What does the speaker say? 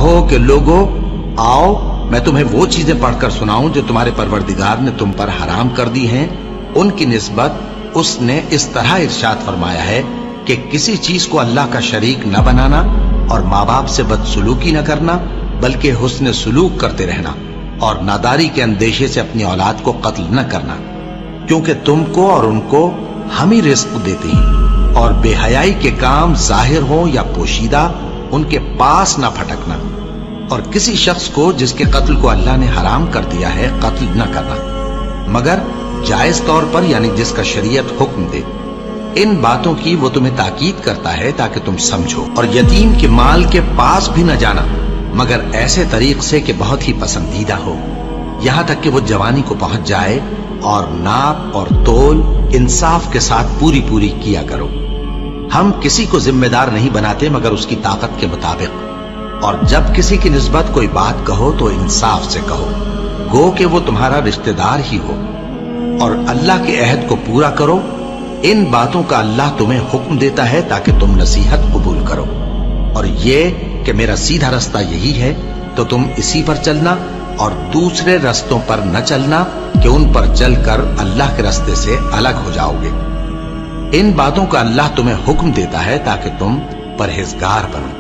کہو کہ لوگوں آؤ میں تمہیں وہ چیزیں پڑھ کر سناؤں جو تمہارے پروردگار نے تم پر حرام کر دی ہیں۔ ان کی نسبت اس نے اس طرح ارشاد فرمایا ہے کہ کسی چیز کو اللہ کا شریک نہ بنانا اور ماں باپ سے بدسلوکی نہ کرنا، بلکہ حسن سلوک کرتے رہنا اور ناداری کے اندیشے سے اپنی اولاد کو قتل نہ کرنا، کیونکہ تم کو اور ان کو ہم ہی رزق دیتے ہیں، اور بے حیائی کے کام ظاہر ہوں یا پوشیدہ ان کے پاس نہ پھٹکنا، اور کسی شخص کو جس کے قتل کو اللہ نے حرام کر دیا ہے قتل نہ کرنا مگر جائز طور پر، یعنی جس کا شریعت حکم دے۔ ان باتوں کی وہ تمہیں تاکید کرتا ہے تاکہ تم سمجھو، اور یتیم کے مال کے پاس بھی نہ جانا مگر ایسے طریق سے کہ بہت ہی پسندیدہ ہو، یہاں تک کہ وہ جوانی کو پہنچ جائے، اور ناپ اور تول انصاف کے ساتھ پوری پوری کیا کرو۔ ہم کسی کو ذمہ دار نہیں بناتے مگر اس کی طاقت کے مطابق، اور جب کسی کی نسبت کوئی بات کہو تو انصاف سے کہو، گو کہ وہ تمہارا رشتہ دار ہی ہو، اور اللہ کے عہد کو پورا کرو۔ ان باتوں کا اللہ تمہیں حکم دیتا ہے تاکہ تم نصیحت قبول کرو، اور یہ کہ میرا سیدھا رستہ یہی ہے تو تم اسی پر چلنا، اور دوسرے رستوں پر نہ چلنا کہ ان پر چل کر اللہ کے رستے سے الگ ہو جاؤ گے۔ ان باتوں کا اللہ تمہیں حکم دیتا ہے تاکہ تم پرہیزگار بنو۔